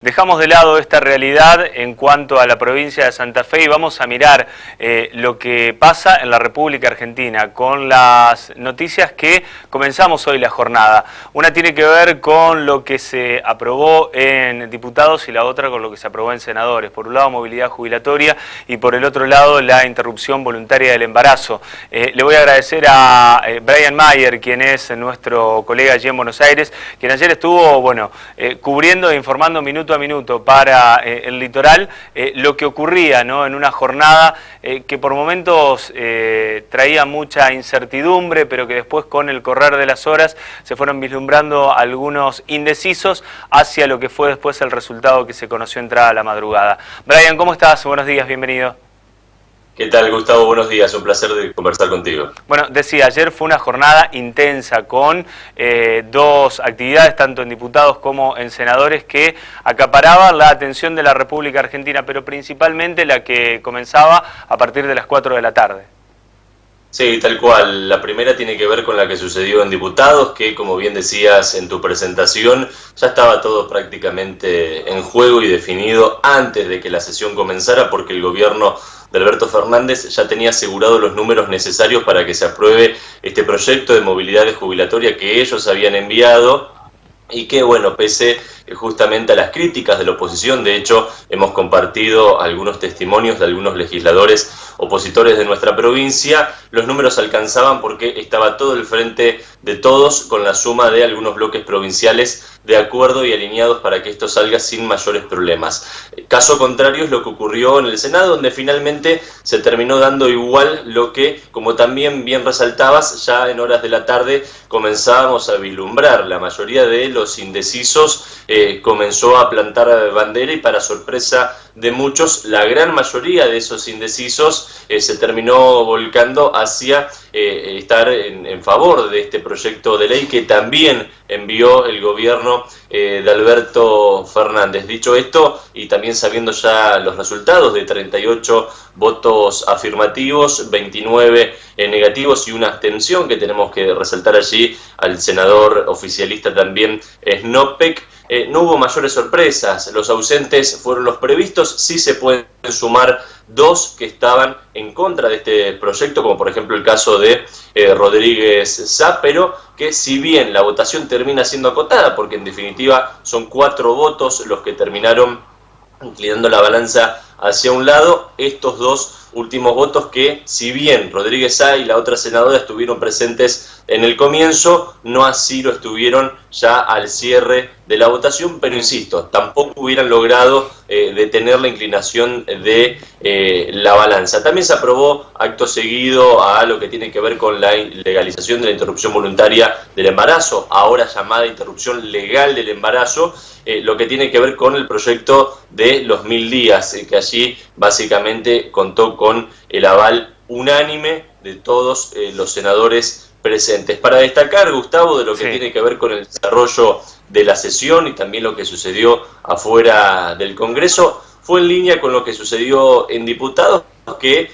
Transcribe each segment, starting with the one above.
Dejamos de lado esta realidad en cuanto a la provincia de Santa Fe y vamos a mirar lo que pasa en la República Argentina con las noticias que comenzamos hoy la jornada. Una tiene que ver con lo que se aprobó en diputados y la otra con lo que se aprobó en senadores. Por un lado, movilidad jubilatoria y por el otro lado, la interrupción voluntaria del embarazo. Le voy a agradecer a Brian Mayer, quien es nuestro colega allí en Buenos Aires, quien ayer estuvo cubriendo e informando minuto a minuto para el litoral lo que ocurría, ¿no?, en una jornada que por momentos traía mucha incertidumbre, pero que después con el correr de las horas se fueron vislumbrando algunos indecisos hacia lo que fue después el resultado que se conoció entrada la madrugada. Brian, ¿cómo estás? Buenos días, bienvenido. ¿Qué tal, Gustavo? Buenos días, un placer de conversar contigo. Bueno, decía, ayer fue una jornada intensa con dos actividades, tanto en diputados como en senadores, que acaparaban la atención de la República Argentina, pero principalmente la que comenzaba a partir de las 4 de la tarde. Sí, tal cual. La primera tiene que ver con la que sucedió en diputados, que como bien decías en tu presentación, ya estaba todo prácticamente en juego y definido antes de que la sesión comenzara, porque el gobierno de Alberto Fernández ya tenía asegurado los números necesarios para que se apruebe este proyecto de movilidad jubilatoria que ellos habían enviado y que, bueno, pese justamente a las críticas de la oposición, de hecho hemos compartido algunos testimonios de algunos legisladores opositores de nuestra provincia, los números alcanzaban porque estaba todo el frente de todos con la suma de algunos bloques provinciales de acuerdo y alineados para que esto salga sin mayores problemas. Caso contrario es lo que ocurrió en el Senado, donde finalmente se terminó dando igual lo que, como también bien resaltabas, ya en horas de la tarde comenzábamos a vislumbrar. La mayoría de los indecisos comenzó a plantar bandera y, para sorpresa de muchos, la gran mayoría de esos indecisos se terminó volcando hacia estar en favor de este proyecto de ley que también envió el gobierno de Alberto Fernández. Dicho esto, y también sabiendo ya los resultados de 38 votos afirmativos, 29 negativos y una abstención, que tenemos que resaltar allí al senador oficialista también Snopek, no hubo mayores sorpresas. Los ausentes fueron los previstos. Sí se pueden sumar dos que estaban en contra de este proyecto, como por ejemplo el caso de Rodríguez Sá, pero que si bien la votación termina siendo acotada, porque en definitiva son 4 votos los que terminaron inclinando la balanza hacia un lado, estos dos últimos votos que, si bien Rodríguez Sá y la otra senadora estuvieron presentes en el comienzo, no así lo estuvieron ya al cierre de la votación, pero insisto, tampoco hubieran logrado detener la inclinación de la balanza. También se aprobó acto seguido a lo que tiene que ver con la legalización de la interrupción voluntaria del embarazo, ahora llamada interrupción legal del embarazo, lo que tiene que ver con el proyecto de los 1000 días, que allí básicamente contó con el aval unánime de todos los senadores presentes. Para destacar, Gustavo, de lo que tiene que ver con el desarrollo de la sesión y también lo que sucedió afuera del Congreso, fue en línea con lo que sucedió en diputados, que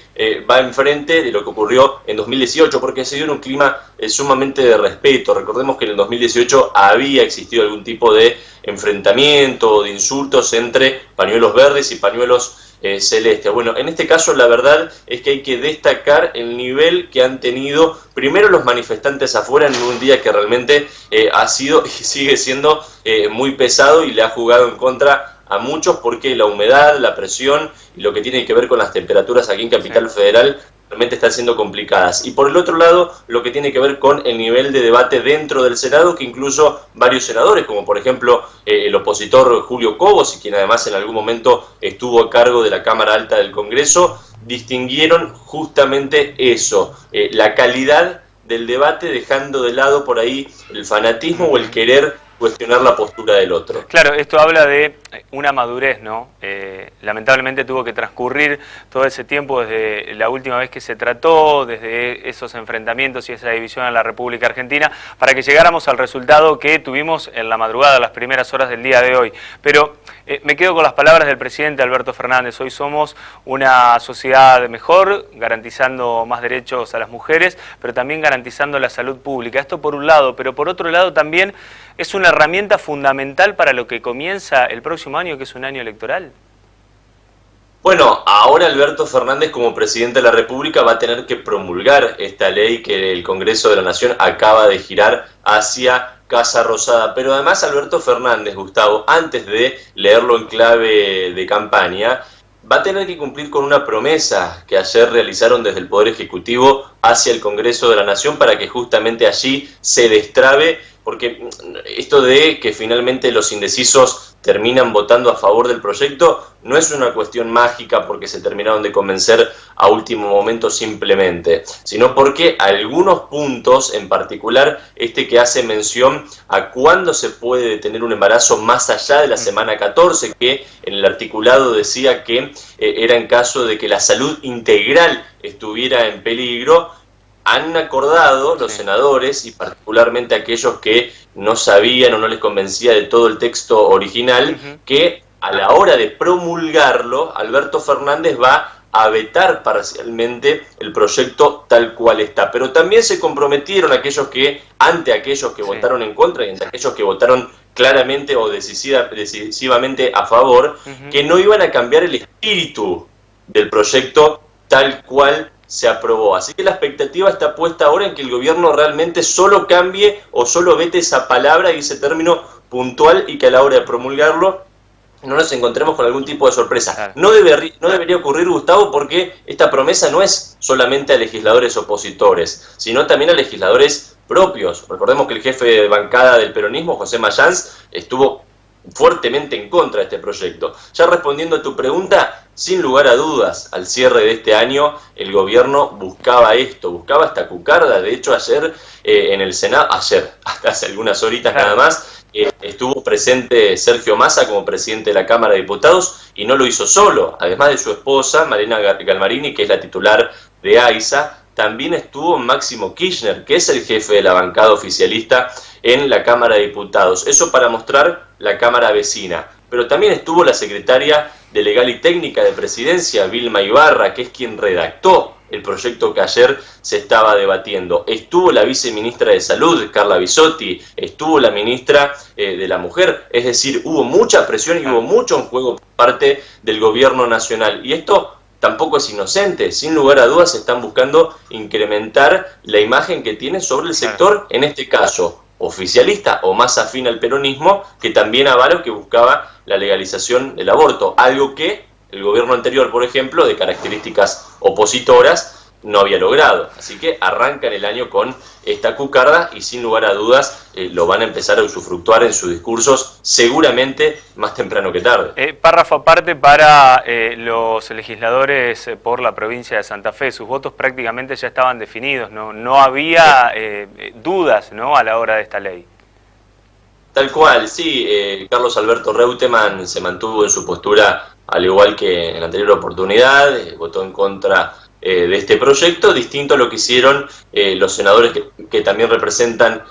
va enfrente de lo que ocurrió en 2018, porque se dio en un clima sumamente de respeto. Recordemos que en el 2018 había existido algún tipo de enfrentamiento o de insultos entre pañuelos verdes y pañuelos celestes. Bueno, en este caso la verdad es que hay que destacar el nivel que han tenido primero los manifestantes afuera en un día que realmente ha sido y sigue siendo muy pesado y le ha jugado en contra a muchos, porque la humedad, la presión y lo que tiene que ver con las temperaturas aquí en Capital Federal realmente están siendo complicadas. Y por el otro lado, lo que tiene que ver con el nivel de debate dentro del Senado, que incluso varios senadores, como por ejemplo el opositor Julio Cobos, y quien además en algún momento estuvo a cargo de la Cámara Alta del Congreso, distinguieron justamente eso, la calidad del debate, dejando de lado por ahí el fanatismo o el querer cuestionar la postura del otro. Claro, esto habla de una madurez, ¿no? Lamentablemente tuvo que transcurrir todo ese tiempo desde la última vez que se trató, desde esos enfrentamientos y esa división en la República Argentina, para que llegáramos al resultado que tuvimos en la madrugada, las primeras horas del día de hoy. Pero me quedo con las palabras del presidente Alberto Fernández. Hoy somos una sociedad mejor, garantizando más derechos a las mujeres, pero también garantizando la salud pública. Esto por un lado, pero por otro lado también es una una herramienta fundamental para lo que comienza el próximo año, que es un año electoral? Bueno, ahora Alberto Fernández como presidente de la República va a tener que promulgar esta ley que el Congreso de la Nación acaba de girar hacia Casa Rosada. Pero además Alberto Fernández, Gustavo, antes de leerlo en clave de campaña, va a tener que cumplir con una promesa que ayer realizaron desde el Poder Ejecutivo hacia el Congreso de la Nación para que justamente allí se destrabe, porque esto de que finalmente los indecisos terminan votando a favor del proyecto no es una cuestión mágica porque se terminaron de convencer a último momento simplemente, sino porque algunos puntos, en particular este que hace mención a cuándo se puede detener un embarazo más allá de la semana 14, que en el articulado decía que era en caso de que la salud integral estuviera en peligro. Han acordado los senadores, y particularmente aquellos que no sabían o no les convencía de todo el texto original, que a la hora de promulgarlo, Alberto Fernández va a vetar parcialmente el proyecto tal cual está. Pero también se comprometieron aquellos que, ante aquellos que votaron en contra y ante aquellos que votaron claramente o decisivamente a favor, que no iban a cambiar el espíritu del proyecto tal cual se aprobó. Así que la expectativa está puesta ahora en que el gobierno realmente solo cambie o solo vete esa palabra y ese término puntual, y que a la hora de promulgarlo no nos encontremos con algún tipo de sorpresa. Claro. No debería ocurrir, Gustavo, porque esta promesa no es solamente a legisladores opositores, sino también a legisladores propios. Recordemos que el jefe de bancada del peronismo, José Mayans, estuvo fuertemente en contra de este proyecto. Ya respondiendo a tu pregunta, sin lugar a dudas, al cierre de este año, el gobierno buscaba esto, buscaba esta cucarda. De hecho, ayer en el Senado, hasta hace algunas horitas nada más, estuvo presente Sergio Massa como presidente de la Cámara de Diputados, y no lo hizo solo. Además de su esposa, Mariana Galmarini, que es la titular de AISA, también estuvo Máximo Kirchner, que es el jefe de la bancada oficialista en la Cámara de Diputados. Eso para mostrar la Cámara vecina. Pero también estuvo la secretaria de Legal y Técnica de Presidencia, Vilma Ibarra, que es quien redactó el proyecto que ayer se estaba debatiendo. Estuvo la viceministra de Salud, Carla Bisotti, estuvo la ministra de la Mujer. Es decir, hubo mucha presión y hubo mucho en juego por parte del gobierno nacional. Y esto tampoco es inocente. Sin lugar a dudas están buscando incrementar la imagen que tiene sobre el sector, en este caso oficialista o más afín al peronismo, que también avaló, que buscaba la legalización del aborto, algo que el gobierno anterior, por ejemplo, de características opositoras, no había logrado. Así que arrancan el año con esta cucarda y sin lugar a dudas lo van a empezar a usufructuar en sus discursos, seguramente más temprano que tarde. Párrafo aparte para los legisladores por la provincia de Santa Fe. Sus votos prácticamente ya estaban definidos, no había dudas, ¿no?, a la hora de esta ley. Tal cual, sí. Carlos Alberto Reutemann se mantuvo en su postura, al igual que en la anterior oportunidad, votó en contra de este proyecto, distinto a lo que hicieron los senadores que también representan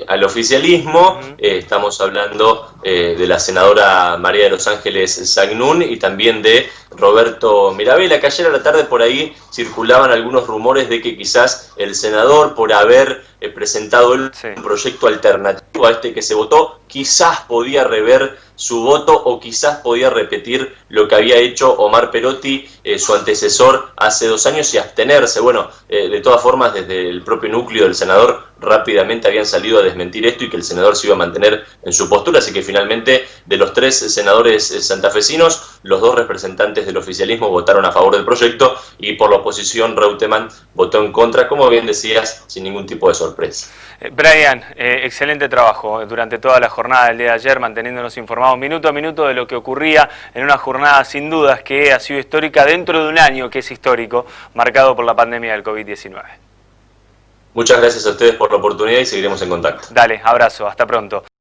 al oficialismo. Estamos hablando de la senadora María de los Ángeles Sagnún y también de Roberto Mirabella, que ayer a la tarde por ahí circulaban algunos rumores de que quizás el senador, por haber presentado un proyecto alternativo a este que se votó, quizás podía rever su voto o quizás podía repetir lo que había hecho Omar Perotti, su antecesor, hace 2 años, y abstenerse. Bueno, de todas formas, desde el propio núcleo del senador rápidamente habían salido a desmentir esto y que el senador se iba a mantener en su postura. Así que finalmente, de los 3 senadores santafesinos, los 2 representantes del oficialismo votaron a favor del proyecto, y por la oposición Reutemann votó en contra, como bien decías, sin ningún tipo de sorpresa. Brian, excelente trabajo durante toda la jornada del día de ayer, manteniéndonos informados minuto a minuto de lo que ocurría en una jornada sin dudas que ha sido histórica dentro de un año que es histórico, marcado por la pandemia del COVID-19. Muchas gracias a ustedes por la oportunidad y seguiremos en contacto. Dale, abrazo, hasta pronto.